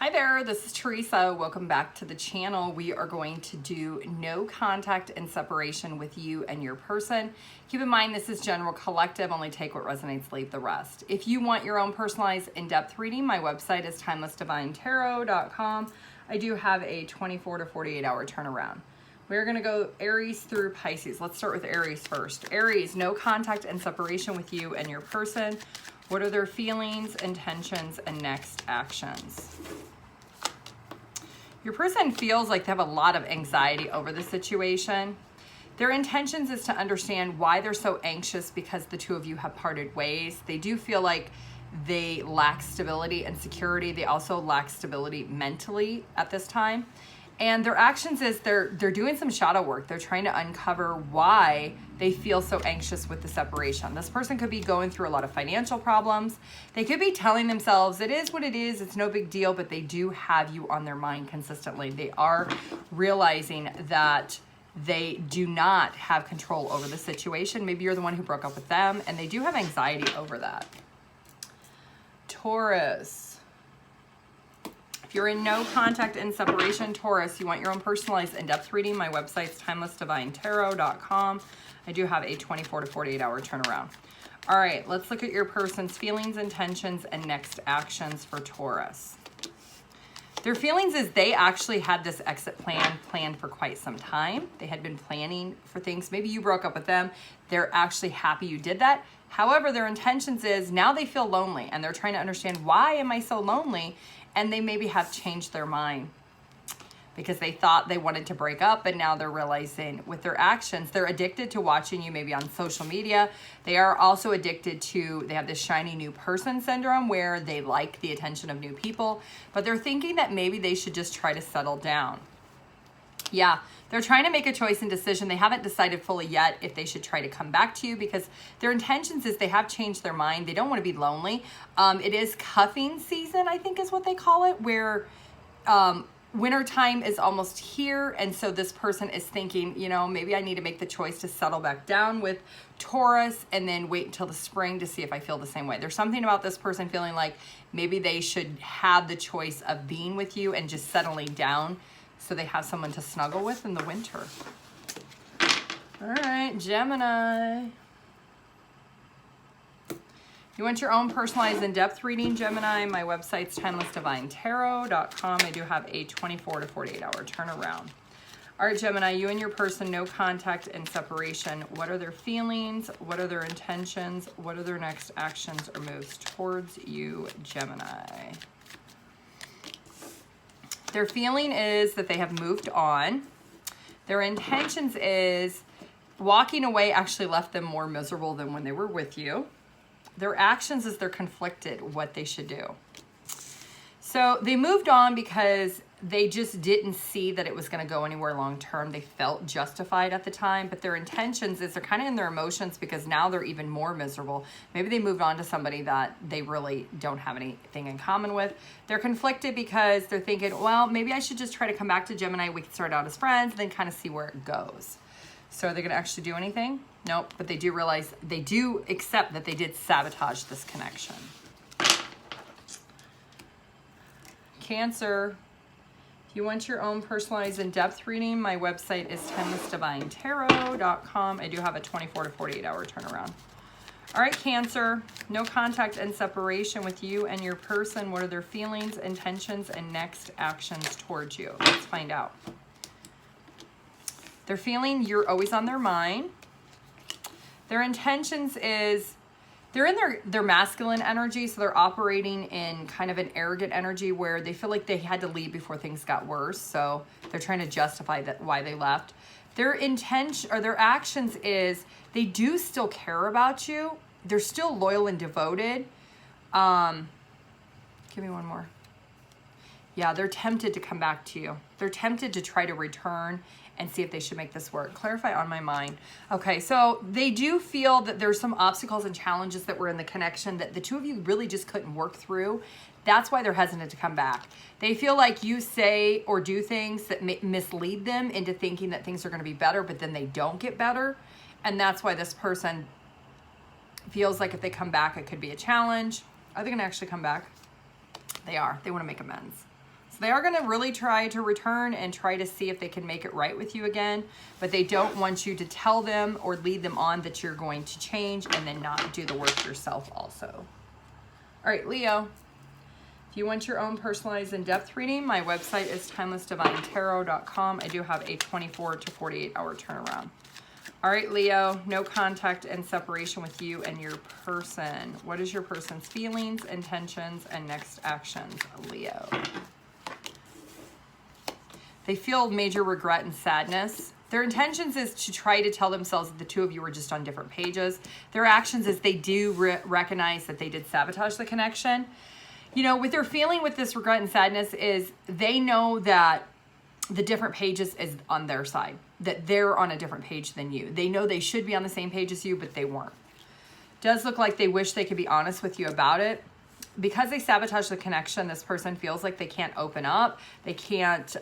Hi there, this is Teresa. Welcome back to the channel. We are going to do no contact and separation with you and your person. Keep in mind this is general collective, only take what resonates, leave the rest. If you want your own personalized in-depth reading, my website is TimelessDivineTarot.com. I do have a 24 to 48 hour turnaround. We're gonna go Aries through Pisces. Let's start with Aries first. Aries, no contact and separation with you and your person. What are their feelings, intentions, and next actions? Your person feels like they have a lot of anxiety over the situation. Their intentions is to understand why they're so anxious because the two of you have parted ways. They do feel like they lack stability and security. They also lack stability mentally at this time. And their actions is they're doing some shadow work. They're trying to uncover why they feel so anxious with the separation. This person could be going through a lot of financial problems. They could be telling themselves, it is what it is, it's no big deal, but they do have you on their mind consistently. They are realizing that they do not have control over the situation. Maybe you're the one who broke up with them, and they do have anxiety over that. Taurus. If you're in no contact and separation, Taurus, you want your own personalized in-depth reading, my website's TimelessDivineTarot.com. I do have a 24 to 48 hour turnaround. All right, let's look at your person's feelings, intentions, and next actions for Taurus. Their feelings is they actually had this exit plan planned for quite some time. They had been planning for things. Maybe you broke up with them. They're actually happy you did that. However, their intentions is now they feel lonely and they're trying to understand, why am I so lonely? And they maybe have changed their mind because they thought they wanted to break up, but now they're realizing with their actions, they're addicted to watching you maybe on social media. They are also addicted to, they have this shiny new person syndrome where they like the attention of new people, but they're thinking that maybe they should just try to settle down. Yeah, they're trying to make a choice and decision. They haven't decided fully yet if they should try to come back to you because their intentions is they have changed their mind. They don't want to be lonely. It is cuffing season, I think is what they call it, where winter time is almost here. And so this person is thinking, you know, maybe I need to make the choice to settle back down with Taurus and then wait until the spring to see if I feel the same way. There's something about this person feeling like maybe they should have the choice of being with you and just settling down so they have someone to snuggle with in the winter. All right, Gemini. You want your own personalized in-depth reading, Gemini? My website's TimelessDivineTarot.com. I do have a 24 to 48 hour turnaround. All right, Gemini, you and your person, no contact and separation. What are their feelings? What are their intentions? What are their next actions or moves towards you, Gemini? Their feeling is that they have moved on. Their intentions is walking away actually left them more miserable than when they were with you. Their actions is they're conflicted what they should do. So they moved on because they just didn't see that it was going to go anywhere long term. They felt justified at the time, but their intentions is they're kind of in their emotions because now they're even more miserable. Maybe they moved on to somebody that they really don't have anything in common with. They're conflicted because they're thinking, well, maybe I should just try to come back to Gemini. We can start out as friends, then kind of see where it goes. So are they going to actually do anything? Nope, but they do realize, they do accept that they did sabotage this connection. Cancer. If you want your own personalized in-depth reading, my website is TimelessDivineTarot.com. I do have a 24 to 48 hour turnaround. All right, Cancer, no contact and separation with you and your person. What are their feelings, intentions, and next actions towards you? Let's find out. They're feeling you're always on their mind. Their intentions is they're in their masculine energy, so they're operating in kind of an arrogant energy where they feel like they had to leave before things got worse. So they're trying to justify that why they left. Their intention or their actions is they do still care about you. They're still loyal and devoted. Give me one more. Yeah, they're tempted to come back to you. They're tempted to try to return and see if they should make this work. Clarify on my mind. Okay, so they do feel that there's some obstacles and challenges that were in the connection that the two of you really just couldn't work through. That's why they're hesitant to come back. They feel like you say or do things that mislead them into thinking that things are gonna be better, but then they don't get better. And that's why this person feels like if they come back, it could be a challenge. Are they gonna actually come back? They are. They wanna make amends. So they are going to really try to return and try to see if they can make it right with you again, but they don't want you to tell them or lead them on that you're going to change and then not do the work yourself also. All right, Leo, if you want your own personalized in-depth reading, my website is TimelessDivineTarot.com. I do have a 24 to 48 hour turnaround. All right, Leo, no contact and separation with you and your person. What is your person's feelings, intentions, and next actions, Leo? They feel major regret and sadness. Their intentions is to try to tell themselves that the two of you are just on different pages. Their actions is they do recognize that they did sabotage the connection. You know, what they're feeling with this regret and sadness is they know that the different pages is on their side, that they're on a different page than you. They know they should be on the same page as you, but they weren't. Does look like they wish they could be honest with you about it. Because they sabotage the connection, this person feels like they can't open up. They can't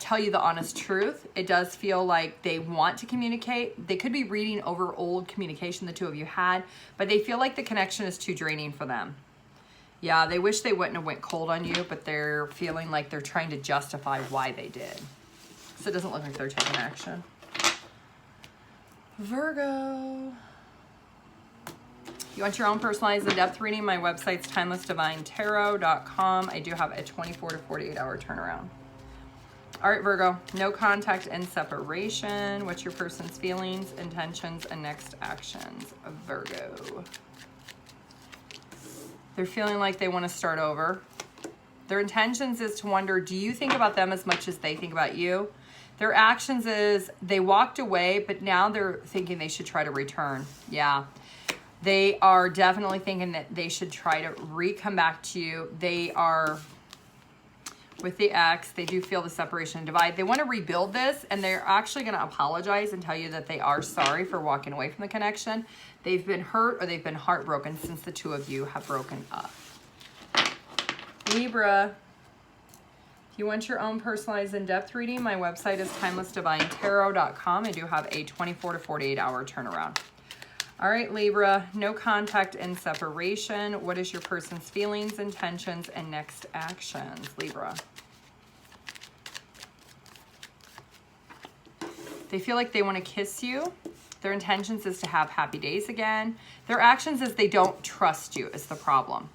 tell you the honest truth. It does feel like they want to communicate. They could be reading over old communication the two of you had, but they feel like the connection is too draining for them. Yeah, they wish they wouldn't have went cold on you, but they're feeling like they're trying to justify why they did. So it doesn't look like they're taking action. Virgo. You want your own personalized in-depth reading? My website's TimelessDivineTarot.com. I do have a 24 to 48 hour turnaround. All right, Virgo, no contact and separation. What's your person's feelings, intentions, and next actions, Virgo? They're feeling like they want to start over. Their intentions is to wonder, do you think about them as much as they think about you? Their actions is they walked away, but now they're thinking they should try to return. Yeah. They are definitely thinking that they should try to come back to you. They are, with the ex, they do feel the separation and divide. They want to rebuild this, and they're actually going to apologize and tell you that they are sorry for walking away from the connection. They've been hurt or they've been heartbroken since the two of you have broken up. Libra, if you want your own personalized in-depth reading, my website is TimelessDivineTarot.com. I do have a 24 to 48 hour turnaround. All right, Libra, no contact and separation. What is your person's feelings, intentions, and next actions, Libra? They feel like they want to kiss you. Their intentions is to have happy days again. Their actions is they don't trust you is the problem.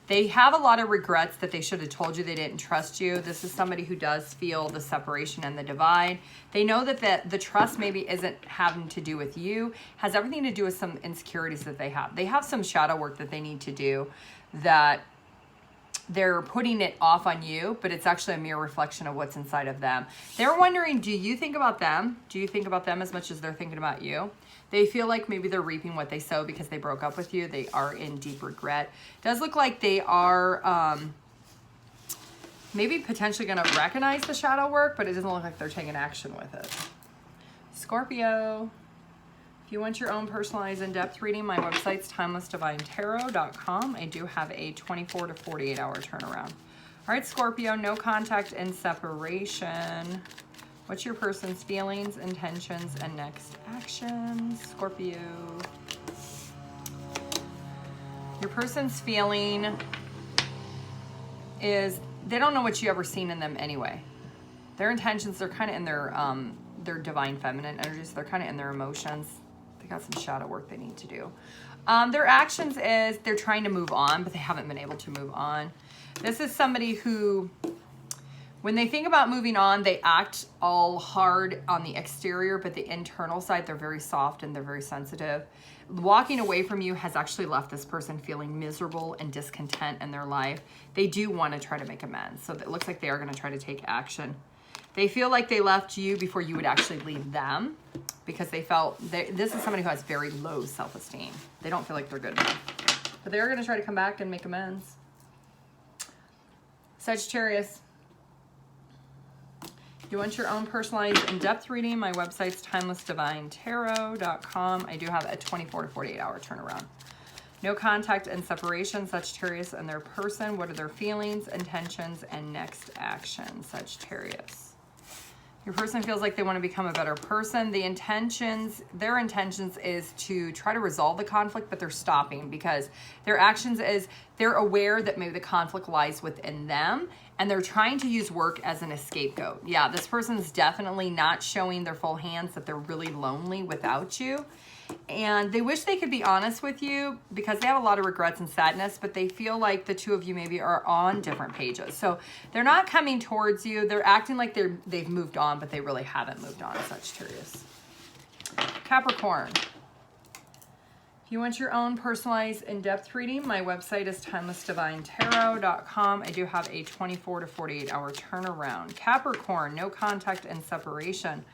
They have a lot of regrets that they should have told you they didn't trust you. This is somebody who does feel the separation and the divide. They know that the trust maybe isn't having to do with you, has everything to do with some insecurities that they have. They have some shadow work that they need to do that they're putting it off on you, but it's actually a mere reflection of what's inside of them. They're wondering, do you think about them? Do you think about them as much as they're thinking about you? They feel like maybe they're reaping what they sow because they broke up with you. They are in deep regret. It does look like they are maybe potentially going to recognize the shadow work, but it doesn't look like they're taking action with it. Scorpio, if you want your own personalized in-depth reading, my website's TimelessDivineTarot.com. I do have a 24 to 48 hour turnaround. All right, Scorpio, no contact and separation. What's your person's feelings, intentions, and next actions, Scorpio? Your person's feeling is they don't know what you ever seen in them anyway. Their intentions, they're kind of in their divine feminine energies. They're kind of in their emotions. They got some shadow work they need to do. Their actions is they're trying to move on, but they haven't been able to move on. This is somebody who, when they think about moving on, they act all hard on the exterior, but the internal side, they're very soft and they're very sensitive. Walking away from you has actually left this person feeling miserable and discontent in their life. They do want to try to make amends. So it looks like they are going to try to take action. They feel like they left you before you would actually leave them because they felt, this is somebody who has very low self-esteem. They don't feel like they're good enough. But they're going to try to come back and make amends. Sagittarius. You want your own personalized in-depth reading? My website's TimelessDivineTarot.com. I do have a 24 to 48 hour turnaround. No contact and separation, Sagittarius and their person. What are their feelings, intentions, and next action, Sagittarius? Your person feels like they want to become a better person. Their intentions is to try to resolve the conflict, but they're stopping because their actions is they're aware that maybe the conflict lies within them and they're trying to use work as an scapegoat. Yeah, this person's definitely not showing their full hands, that they're really lonely without you. And they wish they could be honest with you because they have a lot of regrets and sadness, but they feel like the two of you maybe are on different pages. So they're not coming towards you. They're acting like they've moved on, but they really haven't moved on, Sagittarius. Capricorn. If you want your own personalized in-depth reading, my website is TimelessDivineTarot.com. I do have a 24 to 48 hour turnaround. Capricorn, no contact and separation.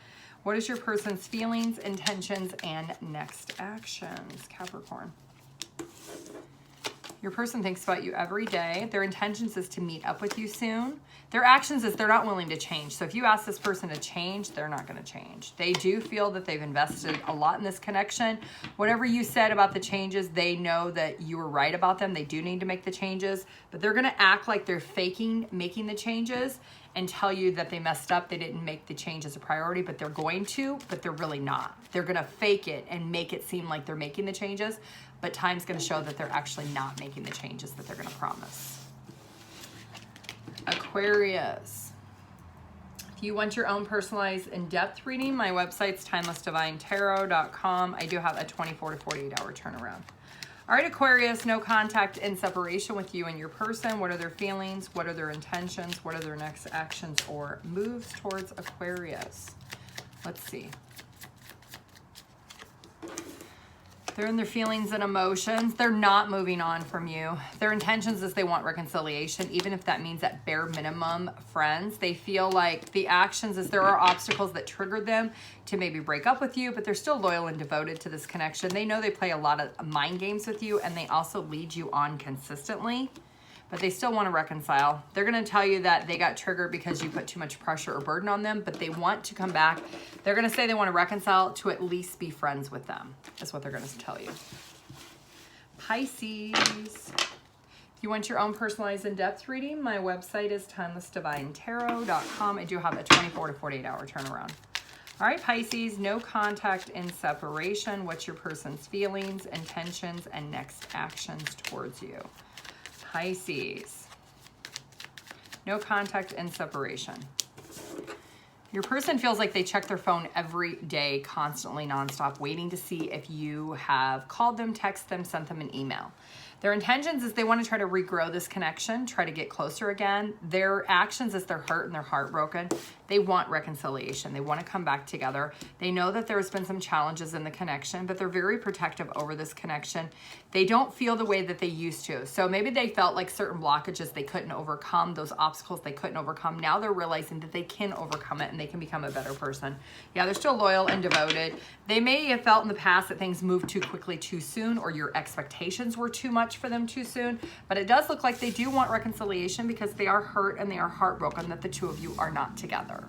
What is your person's feelings, intentions, and next actions? Capricorn. Your person thinks about you every day. Their intentions is to meet up with you soon. Their actions is they're not willing to change. So if you ask this person to change, they're not going to change. They do feel that they've invested a lot in this connection. Whatever you said about the changes, they know that you were right about them. They do need to make the changes, but they're going to act like they're faking making the changes and tell you that they messed up. They didn't make the change as a priority, but they're going to, but they're really not. They're going to fake it and make it seem like they're making the changes, but time's going to show that they're actually not making the changes that they're going to promise. Aquarius. If you want your own personalized in-depth reading, my website's TimelessDivineTarot.com. I do have a 24 to 48 hour turnaround. All right, Aquarius, no contact and separation with you and your person. What are their feelings? What are their intentions? What are their next actions or moves towards Aquarius? Let's see. They're in their feelings and emotions. They're not moving on from you. Their intentions is they want reconciliation, even if that means at bare minimum friends. They feel like the actions is there are obstacles that triggered them to maybe break up with you, but they're still loyal and devoted to this connection. They know they play a lot of mind games with you, and they also lead you on consistently, but they still want to reconcile. They're going to tell you that they got triggered because you put too much pressure or burden on them, but they want to come back. They're going to say they want to reconcile to at least be friends with them. That's what they're going to tell you. Pisces. If you want your own personalized in-depth reading, my website is TimelessDivineTarot.com. I do have a 24 to 48 hour turnaround. All right, Pisces, no contact and separation. What's your person's feelings, intentions, and next actions towards you? Pisces, no contact and separation. Your person feels like they check their phone every day, constantly, nonstop, waiting to see if you have called them, texted them, sent them an email. Their intentions is they want to try to regrow this connection, try to get closer again. Their actions is they're hurt and they're heartbroken. They want reconciliation. They want to come back together. They know that there's been some challenges in the connection, but they're very protective over this connection. They don't feel the way that they used to. So maybe they felt like certain blockages they couldn't overcome, those obstacles they couldn't overcome. Now they're realizing that they can overcome it and they can become a better person. Yeah, they're still loyal and devoted. They may have felt in the past that things moved too quickly too soon, or your expectations were too much for them too soon, but it does look like they do want reconciliation because they are hurt and they are heartbroken that the two of you are not together.